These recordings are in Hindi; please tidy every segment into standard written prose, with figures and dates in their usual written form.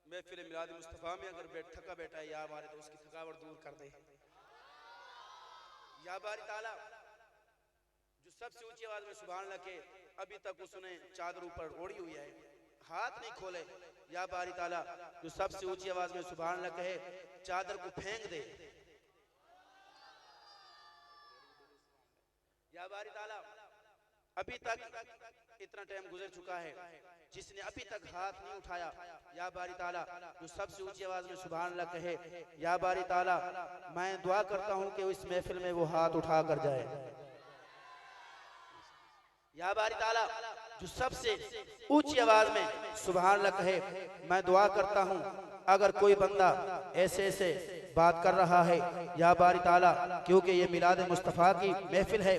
महफिल मिलाद मुस्तफ़ा में अगर थका बैठा है या बारी तो उसकी थकावट दूर कर दे। या बारी ताला जो सबसे ऊंची आवाज में सुभान अल्लाह के अभी तक उसने चादर ऊपर ओढ़ी हुई है, हाथ नहीं खोले। या बारी ताला जो सबसे ऊंची आवाज में सुभान अल्लाह कहे, चादर को फेंक दे। या बारी ताला अभी तक इतना टाइम गुजर चुका है, जिसने अभी तक हाथ नहीं उठाया, या बारी ताला जो सबसे ऊंची आवाज में सुभान अल्लाह कहे, या बारी ताला मैं दुआ करता हूं कि इस महफिल में वो हाथ उठा कर जाए। या बारी ताला जो सबसे ऊंची आवाज में सुभान अल्लाह कहे, मैं दुआ करता हूं अगर कोई बंदा ऐसे ऐसे बात कर रहा है, या बारी ताला क्योंकि ये मिलाद मुस्तफ़ा की महफिल है,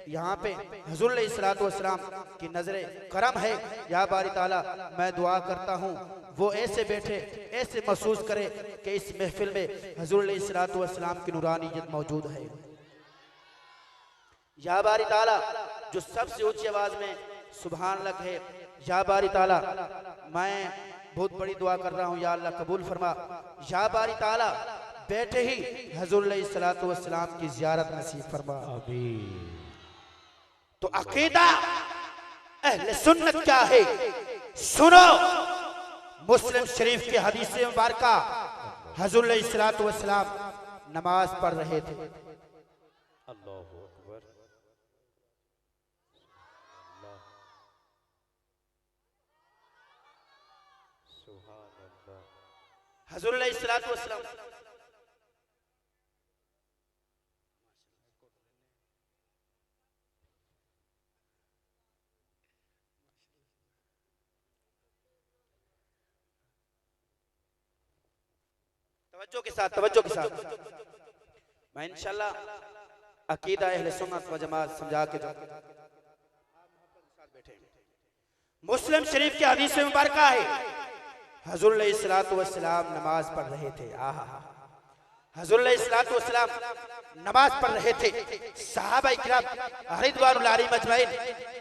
यहाँ पे हुज़ूर अलैहिस्सलातु वस्सलाम की नजरे करम है, या बारी ताला मैं दुआ करता हूँ वो ऐसे बैठे ऐसे महसूस करे कि इस महफिल में हुज़ूर अलैहिस्सलातु वस्सलाम की नूरानियत मौजूद है। या बारी ताला जो सबसे ऊंची आवाज में सुभान अल्लाह कहे, या बारी ताला मैं बहुत बड़ी दुआ कर रहा हूँ, या अल्लाह कबूल फरमा। या बारी ताला बैठे ही हुज़ूर अलैहिस्सलातु वस्सलाम की ज़ियारत नसीब फरमा। आमीन। तो अकीदा अहले सुन्नत क्या है, सुनो। मुस्लिम शरीफ की हदीस मुबारका, हुज़ूर अलैहिस्सलातु वस्सलाम नमाज पढ़ रहे थे। अल्लाहु अकबर। सुभान अल्लाह। हुज़ूर अलैहिस्सलातु वस्सलाम तवज्जो के साथ मैं इंशाल्लाह अकीदा अहले सुन्नत व जमात समझा के बैठे। मुस्लिम शरीफ की हदीस मुबारका है, हुज़ूर अलैहिस्सलातु वस्सलाम नमाज पढ़ रहे थे। हुज़ूर अलैहिस्सलातु वस्सलाम नमाज पढ़ रहे थे। सहाबा इकराम रिज़वानुल्लाहि अलैहिम अजमईन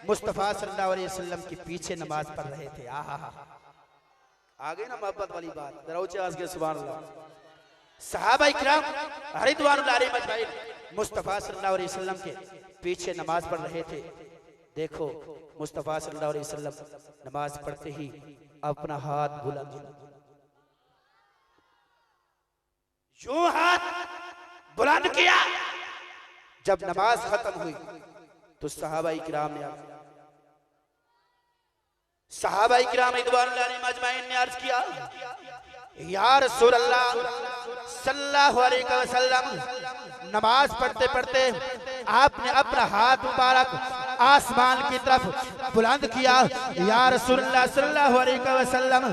मुस्तफ़ा सल्लल्लाहु अलैहि वसल्लम के पीछे नमाज पढ़ रहे थे। आगे ना मोहब्बत वाली बात, जरा ऊंचे आवाज के सुभान अल्लाह। सहाबा इकराम रिज़वानुल्लाहि अलैहिम अजमईन मुस्तफ़ा सल्लल्लाहु अलैहि वसल्लम के पीछे नमाज पढ़ रहे थे। देखो मुस्तफ़ा सल्लल्लाहु अलैहि वसल्लम नमाज पढ़ते ही अपना हाथ बुलंद, यूं हाथ बुलंद किया। जब नमाज खत्म हुई तो सहाबा इकराम रिज़वानुल्लाहि अलैहिम अजमईन ने अर्ज किया, या रसूल अल्लाह सल्लल्लाहु अलैहि वसल्लम, नमाज पढ़ते पढ़ते आपने अपना हाथ मुबारक आसमान की तरफ बुलंद किया। या रसूलुल्लाह सल्लल्लाहु अलैहि वसल्लम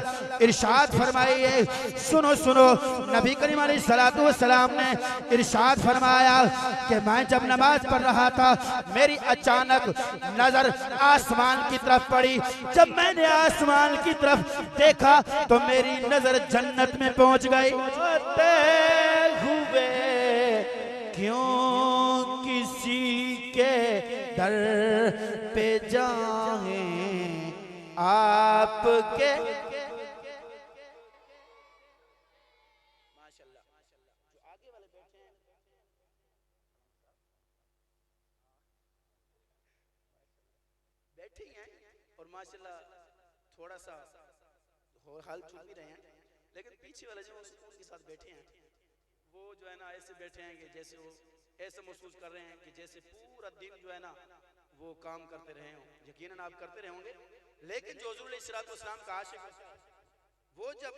इरशाद फरमाइए। सुनो सुनो, नबी करीम अलैहिस्सलातु वस्सलाम ने इरशाद फरमाया कि मैं जब नमाज पढ़ रहा था मेरी अचानक नजर आसमान की तरफ पड़ी। जब मैंने आसमान की तरफ देखा तो मेरी नजर जन्नत में पहुंच गई। हुए क्यों किसी के दर पे जाए आपके। माशाल्लाह जो आगे वाले बैठे हैं बैठे ही हैं और माशाल्लाह थोड़ा सा हाल चल भी रहे हैं, लेकिन पीछे वाले जो उनके साथ बैठे हैं वो जो है ना ऐसे बैठे हैं कि जैसे वो ऐसे महसूस कर रहे हैं कि जैसे पूरा दिन जो है ना वो काम करते रहे हों। यकीनन आप करते रहे होंगे, लेकिन जो हुज़ूर अलैहिस्सलातु वस्सलाम का आशिक वो जब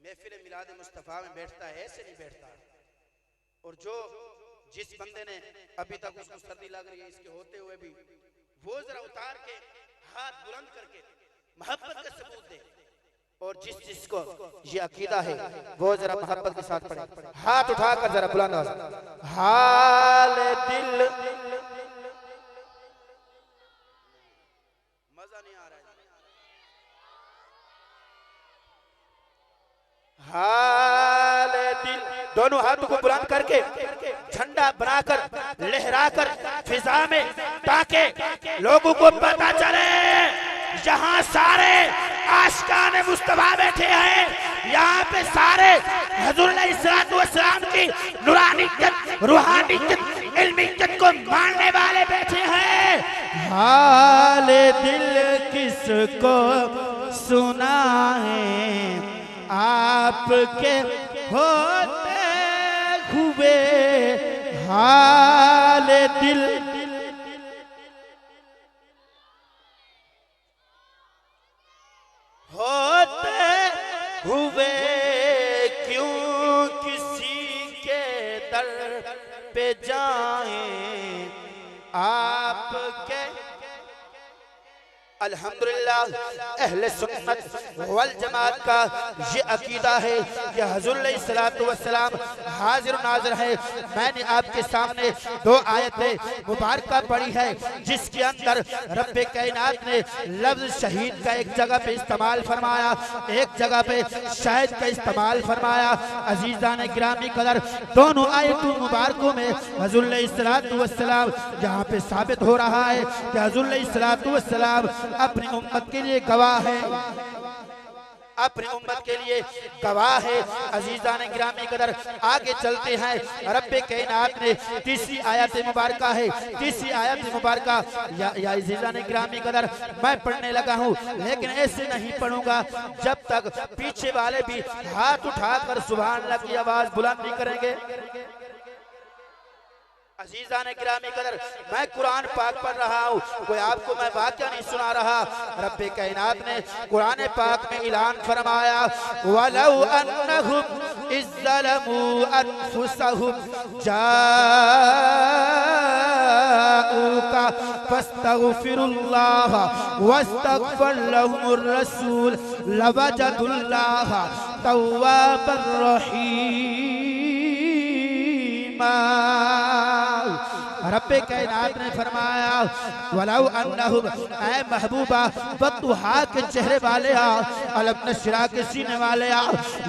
महफिल मिलाद मुस्तफ़ा में बैठता है ऐसे नहीं बैठता। और जो जिस बंदे ने अभी तक उसको सर्दी लग रही है इसके होते हुए भी वो जरा उतार के हाथ बुलंद करके मोहब्बत का सबूत दे। और जिसको ये अकीदा है वो जरा मोहब्बत के साथ पढ़े, हाथ उठाकर जरा बुलंद आवाज, हाल दिल। मजा नहीं आ रहा है। हाल दिल, दोनों हाथों को बुलंद करके झंडा बनाकर लहराकर फिजा में, ताकि लोगों को पता चले यहाँ सारे आशिकाने मुस्तफा बैठे हैं, यहाँ पे सारे हुजूर अलैहिस्सलाम की नूरानियत, रूहानियत, इल्मियत को मानने वाले बैठे हैं। हाल दिल किसको सुनाएं, आपके होते हुए हाल दिल। होते हुए क्यों किसी के दर पे जाएं, आपके अल्हम्दुलिल्लाह अहले सुन्नत वल जमात का ये अकीदा है कि हुजूर अलैहिस्सलाम हाजिर नाज़िर है। मैंने आपके सामने दो आयतें मुबारका पढ़ी है जिसके अंदर रब्बे कायनात ने लफ्ज शहीद का एक जगह पे इस्तेमाल फरमाया, एक जगह पे शाहिद का इस्तेमाल फरमाया। अजीज़ान गिरामी कदर दोनों आयतों मुबारकों में हुजूर अलैहिस्सलाम यहाँ पे साबित हो रहा है कि हुजूर अलैहिस्सलाम अपनी उम्मत के लिए गवाह है, अपनी उम्मत के लिए गवाह है। अजीज़ान गिरामी कदर आगे चलते हैं। रब्बे कायनात ने तीसरी आयत मुबारका है, तीसरी आयत मुबारका या अजीज़ान गिरामी कदर मैं पढ़ने लगा हूँ, लेकिन ऐसे नहीं पढ़ूंगा जब तक पीछे वाले भी हाथ उठाकर सुभान अल्लाह की आवाज बुलंद नहीं करेंगे। अजीज़ान गिरामी कदर मैं कुरान पाक पढ़ रहा हूँ, कोई आपको मैं वाक्य नहीं सुना रहा। रब्बे कायनात ने कुरान पाक में ऐलान फरमाया, वलौ अन्नहुम इज़्ज़लमू अनफुसहुम जाऊका फस्तगफिरुल्लाह वस्तगफर लहुमुर रसूल लवजदुल्लाह तव्वाबर रहीम। रब्बे कायनात ने फरमाया, वलौ अन्नहुम, ऐ महबूबा फतुहा के चेहरे वाले आ, अलम नशरा के सीने वाले आ,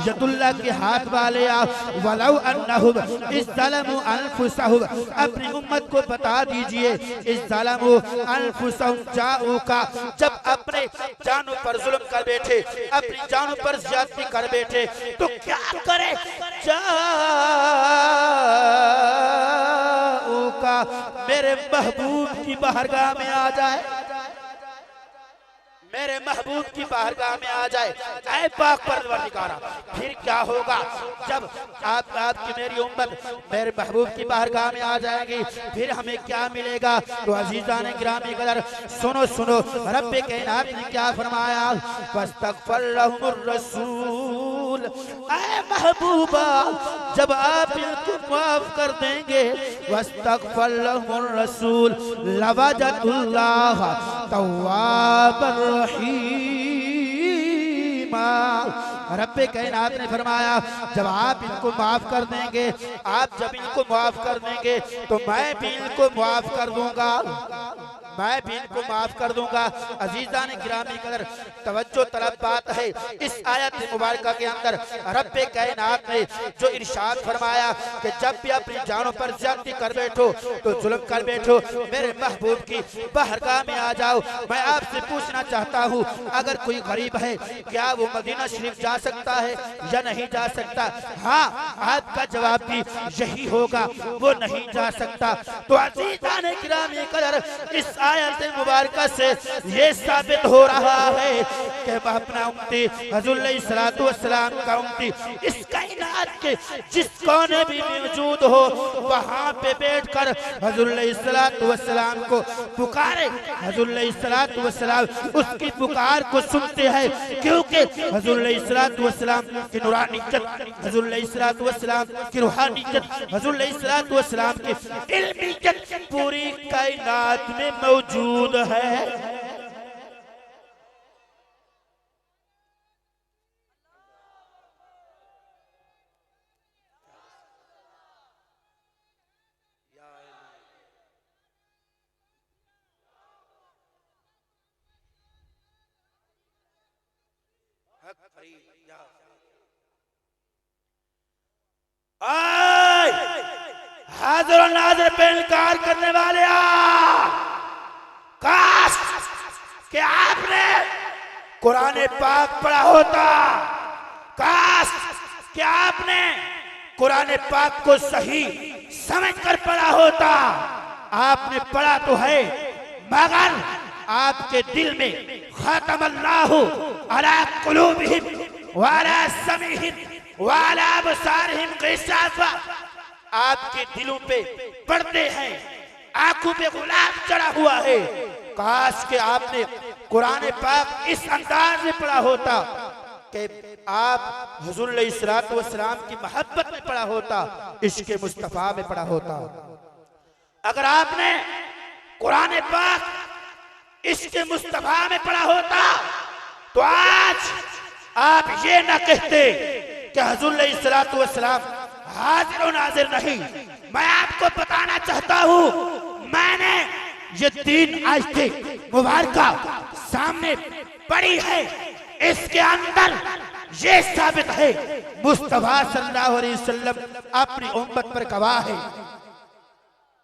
यदुल्लाह के हाथ वाले आ, वलौ अन्नहुम इज़्ज़लमू अनफुसहुम, अपनी उम्मत को बता दीजिए, इज़्ज़लमू अनफुसहुम जाऊका, जब अपने जानों पर जुल्म कर बैठे, अपनी जानों पर ज्यादती कर बैठे तो क्या करे, जाऊका मेरे महबूब की बारगाह में आ जाए, मेरे महबूब की बारगाह में आ जाए। ऐ पाक परवरदिगारा, फिर क्या होगा जब आपकी मेरी उम्मत मेरे महबूब की बारगाह में आ जाएगी, फिर हमें क्या मिलेगा। तो अजीज़ान गिरामी कदर सुनो सुनो, रब्बे कायनात ने क्या फरमाया, फस्तगफर लहुमुर रसूल, ऐ महबूबा जब आप इनको माफ कर देंगे, वस्तगफर लहुमुर रसूल लवजदुल्लाह तव्वाबर रहीमा। रब्बे कायनात ने फरमाया, जब आप इनको माफ कर देंगे, आप जब इनको माफ कर देंगे तो मैं भी इनको माफ कर दूंगा, मैं भी इनको माफ कर दूंगा। अजीज़ान गिरामी कदर तवज्जो तलब बात है, इस आयत मुबारका के अंदर रब्बे कायनात ने जो इरशाद फरमाया कि जब भी अपनी जानों पर ज्यादती कर बैठो तो जुल्म कर बैठो, मेरे महबूब की बारगाह में आ जाओ। मैं आपसे पूछना चाहता हूँ, अगर कोई गरीब है क्या वो मदीना शरीफ जा सकता है या नहीं जा सकता? हाँ, आपका जवाब भी यही होगा, वो नहीं जा सकता। तो अजीज़ान गिरामी कदर इस आयत मुबारका से ये साबित हो रहा है कि अपना उम्मती हुजूर अलैहिस्सलाम का उम्मती इस कायनात के जिस कोने भी मौजूद हो वहां पे बैठकर हुजूर अलैहिस्सलाम को पुकारे, हुजूर अलैहिस्सलाम उसकी पुकार को सुनते हैं, क्योंकि हुजूर अलैहिस्सलाम की नूरानियत, हुजूर अलैहिस्सलाम की रूहानियत, हुजूर अलैहिस्सलाम की इल्मियत पूरी कायनात में मौजूद है। हाजिर और नाज़िर पे इनकार करने वाले काश कि आपने कुरान पाक पढ़ा होता। काश कि आपने कुरान पाक को सही समझकर पढ़ा होता। आपने पढ़ा तो है, मगर आपके दिल में खतमल्लाहु अला कुलूबिहिम व अला समीहिम व अला अबसारिहिम गिशावा, आपके दिलों पे पर्दे हैं, आंखों पे गुलाब चढ़ा हुआ है। काश के आपने कुरान पाक इस अंदाज में पढ़ा होता कि आप हुजूर अलैहिस्सलातु वस्सलाम की मोहब्बत में पढ़ा होता, इश्क मुस्तफा में पढ़ा होता। अगर आपने कुरान पाक इश्क मुस्तफा में पढ़ा होता तो आज आप ये ना कहते कि हुजूर अलैहिस्सलातु वस्सलाम हाजिर और नाजिर नहीं। मैं आपको बताना चाहता हूं, मैंने ये 3 आयतें मुबारका सामने पढ़ी है, इसके अंदर ये साबित है मुस्तफा सल्लल्लाहु अलैहि वसल्लम अपनी उम्मत पर गवाह है,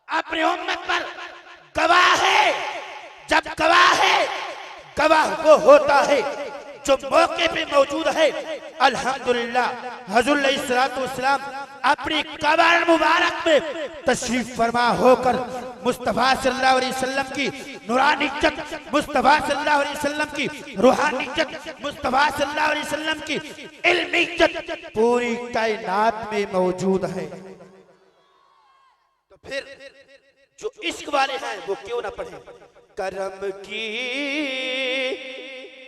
अपनी उम्मत पर गवाह है। जब गवाह है, गवाह वो होता है जो मौके पे मौजूद है। अल्हम्दुलिल्लाह हुजूर अलैहिस्सलातु वस्सलाम अपनी कब्र मुबारक में तशरीफ फरमा होकर मुस्तफा सल्लल्लाहु अलैहि वसल्लम की नूरानी इज्जत, मुस्तफा सल्लल्लाहु अलैहि वसल्लम की रूहानी इज्जत, मुस्तफा सल्लल्लाहु अलैहि वसल्लम की इल्मी इज्जत पूरी कायनात में मौजूद है। तो फिर जो इश्क वाले हैं वो क्यों ना पढ़े। करम की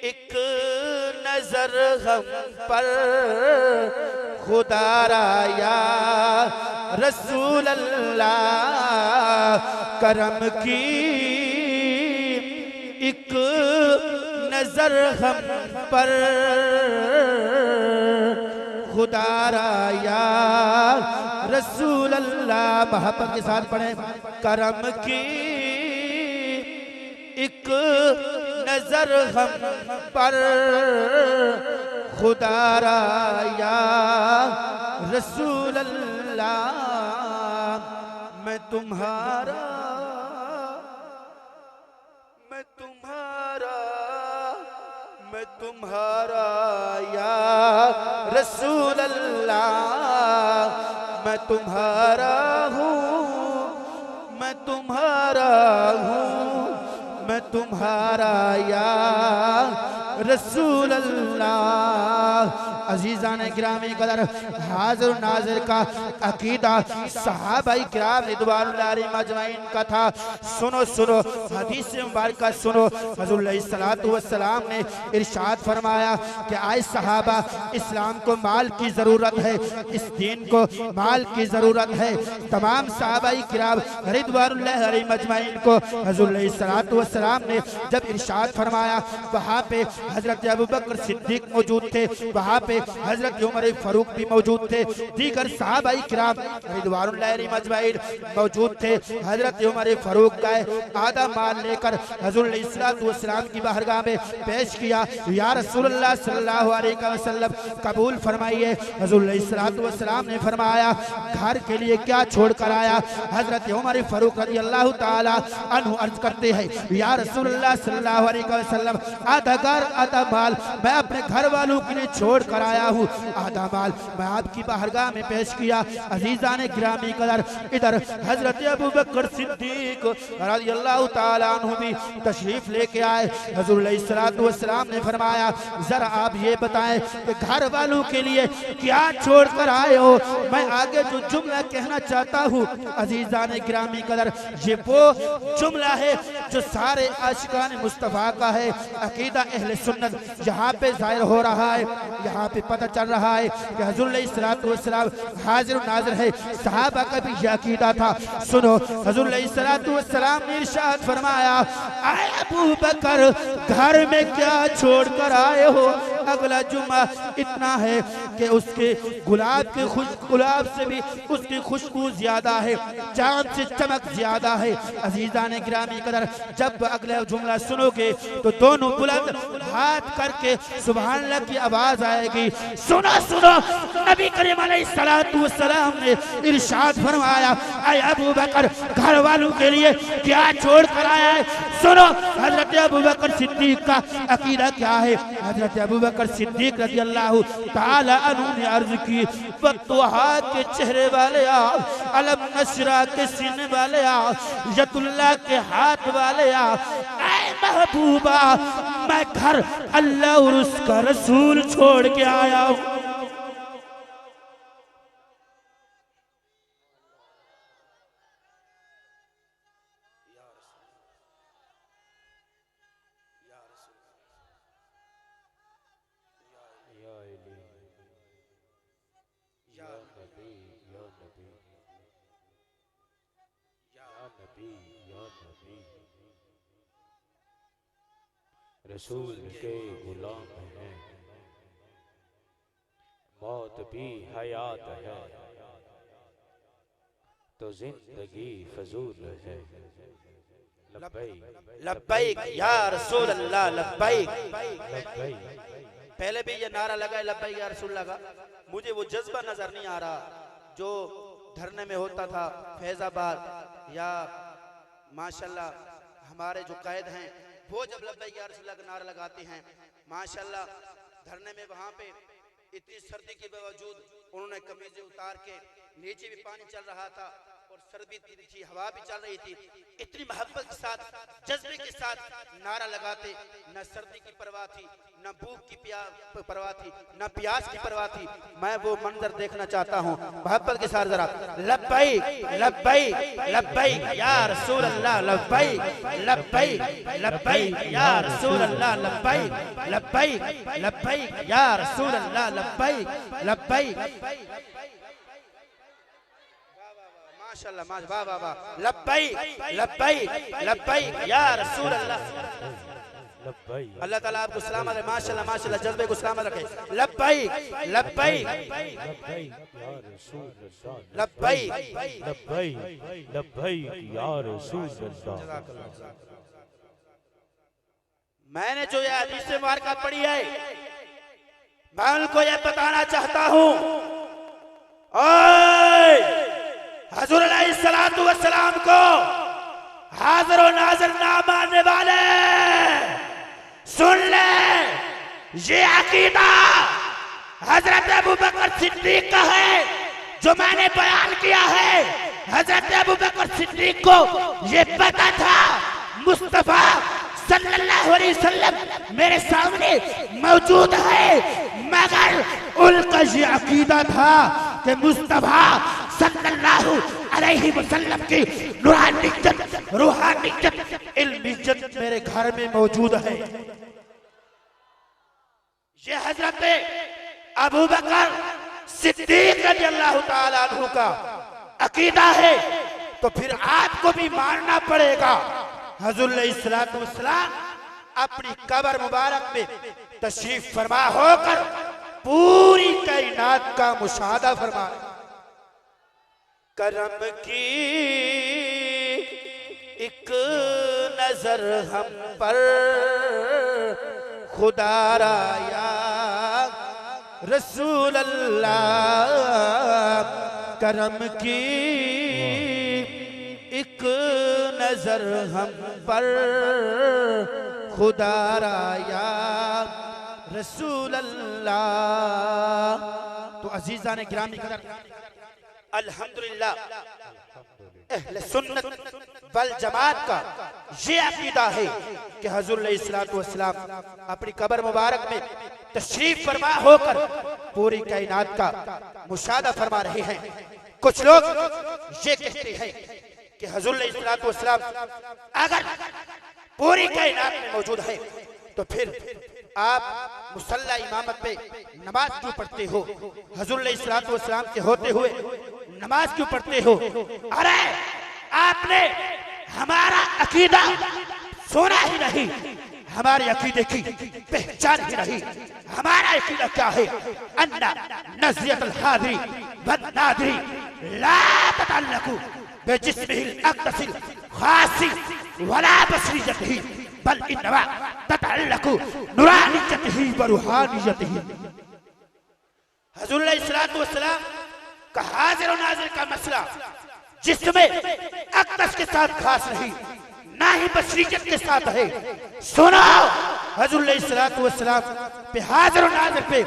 एक नजर हम पर खुदारा या रसूल अल्लाह, करम की एक नजर हम पर खुदारा या रसूल अल्लाह। मोहब्बत के साथ पढ़े। करम की एक नजर हम पर खुदारा या रसूल अल्लाह, मैं तुम्हारा मैं तुम्हारा मैं तुम्हारा या रसूल अल्लाह, मैं तुम्हारा हूँ मैं तुम्हारा हूँ मैं तुम्हारा या रसूल अल्लाह। अजीज़ान गिरामी कदर हाज़िर नाज़िर का अकीदा सहाबाई किराम रिदवानुल्लाह अलैहिम अजमईन का था। सुनो सुनो हदीस मुबारक सुनो। हुज़ूर अलैहिस्सलातु वस्सलाम ने इरशाद फरमाया कि आए सहाबा, इस्लाम को माल की ज़रूरत है, इस दीन को माल की ज़रूरत है। तमाम सहाबाई किराम रिदवानुल्लाह अलैहिम अजमईन को हुज़ूर अलैहिस्सलातु वस्सलाम ने जब इरशाद फरमाया, वहाँ पे हजरत अबू बकर सिद्दीक मौजूद थे, वहाँ पे हजरत उमर फारूक भी मौजूद थे, दीगर सहाबाई किराम रिदवानुल्लाह अलैहिम अजमईन मौजूद थे। हजरत उमर फारूक गए, आधा माल लेकर हुज़ूर अलैहिस्सलातु वस्सलाम की बारगाह में पेश किया। या रसूलुल्लाह सल्लल्लाहु अलैहि वसल्लम कबूल फरमाइए। हुज़ूर अलैहिस्सलातु वस्सलाम ने फरमाया, घर के लिए क्या छोड़ कर आया। हजरत उमर फारूक रज़ियल्लाहु ताला अन्हु अर्ज करते हैं, या रसूलुल्लाह सल्लल्लाहु अलैहि वसल्लम, आधा घर आधा माल मैं अपने घर वालों के लिए छोड़ कर आया हूँ, आधा माल मैं आपकी बारगाह में पेश किया। अजीज़ान गिरामी कदर इधर हजरत अबू बकर सिद्दीक रज़ियल्लाहु ताला अन्हु भी तशरीफ लेके आए। हुज़ूर अलैहिस्सलातु वस्सलाम ने फरमाया, जरा आप ये बताएं कि घर वालों के लिए क्या छोड़ कर आए हो। मैं आगे जो जुमला कहना चाहता हूँ अजीज़ान गिरामी कदर, ये वो जुमला है जो सारे आशिकान मुस्तफ़ा का है। अकीदा अहले सुन्नत यहाँ पे ज़ाहिर हो रहा है, यहाँ पे पता चल रहा है कि हुज़ूर अलैहिस्सलातु वस्सलाम हाजिर नाज़िर है। सहाबा का भी यह अकीदा था। सुनो, हुज़ूर अलैहिस्सलातु वस्सलाम ने इरशाद फरमाया, आए अबू बकर, घर में क्या छोड़ कर आए हो। अगला जुम्मा इतना है कि उसके गुलाब से भी उसकी खुशबू ज्यादा है, चांद से चमक ज्यादा है। अजीजा ने गिरामी कदर, जब अगला जुमला सुनोगे तो दोनों बुलंद हाथ करके सुभान अल्लाह की आवाज आएगी। सुनो सुनो, नबी करीम अलैहिस्सलातु वस्सलाम ने इरशाद फरमाया, ऐ अबू बकर घर वालों के लिए क्या छोड़ कर आया है? सुनो हजरत अबू बकर सिद्दीक का अकीदा क्या है। हजरत अबू बकर सिद्दीक रज़ी अल्लाह ताला अन्हु ने अर्ज की, फतुहा के चेहरे वाले आ, अलम नशरा के सीने वाले आ, यतुल्लाह के हाथ वाले आ, ऐ महबूबा मैं घर अल्लाह और उसका रसूल छोड़ के आया हूँ। रसूल के गुलाम हैं, मौत भी हयात है तो जिंदगी फजूल है। लब्बैक लब्बैक या रसूल अल्लाह, लब्बैक। लब्बैक। पहले भी ये नारा लगा है लब्बैक या रसूल लगा, मुझे वो जज्बा नजर नहीं आ रहा जो धरने में होता था फैजाबाद या माशाल्लाह हमारे जो कैद हैं वो जब लब्बैक या रसूल का नारा लगाते हैं। माशाल्लाह धरने में वहां पे इतनी सर्दी के बावजूद उन्होंने कमीजें उतार के, नीचे भी पानी चल रहा था और सर्दी थी, हवा भी चल रही थी, इतनी मोहब्बत के साथ जज्बे के साथ नारा लगाते, न सर्दी की परवाह थी, न भूख की परवाह थी, न प्यास की परवाह थी। मैं वो मंजर देखना चाहता हूँ मोहब्बत के साथ जरा। लब्बैक लब्बैक लब्बैक या रसूल अल्लाह, लब्बैक लब्बैक लब्बैक या रसूल अल्लाह, लब्बैक लब्बैक लब्बैक या रसूल अल्लाह, लब्बैक लब्बैक। माशाल्लाह वाह वाह वाह, लब्बैक लब्बैक लब्बैक या रसूल अल्लाह। अल्लाह ताला आपको सलामत रखे, माशाल्लाह माशाल्लाह, जज्बे को सलामत रखे। लब्बैक लब्बैक लब्बैक लब्बैक या रसूल अल्लाह। मैंने जो ये हदीस मुबारक पढ़ी है मैं उनको ये बताना चाहता हूँ, हुजूर अलैहिस्सलातु वस्सलाम को हाजिर और नाज़िर ना मानने वाले सुन ले, ये अकीदा हजरत अबू बकर सिद्दीक का है जो मैंने बयान किया है। हजरत अबू बकर सिद्दीक को ये पता था मुस्तफा सल्लल्लाहु अलैहि वसल्लम मेरे सामने मौजूद है, मगर उनका ये अकीदा था कि मुस्तफा सल्लल्लाहु अलैहि वसल्लम की रूहानियत इल्मियत मेरे घर में मौजूद है। ये हजरत अबू बकर सिद्दीक रज़ियल्लाहु ताला अन्हु का अकीदा है, तो फिर आपको भी मानना पड़ेगा। हुजूर अलैहिस्सलातु वस्सलाम अपनी कब्र मुबारक में तशरीफ फरमा होकर पूरी कायनात का मुशाहदा फरमा, करम की एक नजर हम पर खुदारा या रसूल अल्लाह, करम की एक नजर हम पर खुदारा या रसूल अल्लाह। तो अजीजा ने गिरामी कदर, अल्हम्दुलिल्लाह अहले सुन्नत वल जमात का ये अकीदा है कि हुजूर अलैहिस्सलातु वस्सलाम अपनी कब्र मुबारक में तशरीफ फरमा होकर पूरी कायनात का मुशाहदा फरमा रहे हैं। कुछ लोग ये कहते हैं कि हुजूर अलैहिस्सलातु वस्सलाम अगर पूरी कायनात में मौजूद है तो फिर आप मुसल्ला इमामत पे नमाज क्यों पढ़ते हो? हुजूर अलैहिस्सलातु वस्सलाम के होते हुए नमाज क्यों पढ़ते हो? अरे आपने हमारा अकीदा सुना ही नहीं। हमारे अकीदे की पहचान ही नहीं। हमारा अकीदा क्या है? अन्ना नज़रियतुल हाज़िरी वन नाज़िरी ला ततअल्लक़ु बिजिस्मिहिल अक़दसिल ख़ासी वला बसरियतिही बल इन्नमा ततअल्लक़ु नूरानियतिही व रूहानियतिही। हुज़ूर अलैहिस्सलातु वस्सलाम का हाजिर और नाज़िर का मसला जिसमें अक़दस के साथ खास नहीं, ना ही बशरियत के साथ है। सुनो, हुज़ूर अलैहिस्सलातु वस्सलाम पे हाजिर और नाज़िर पे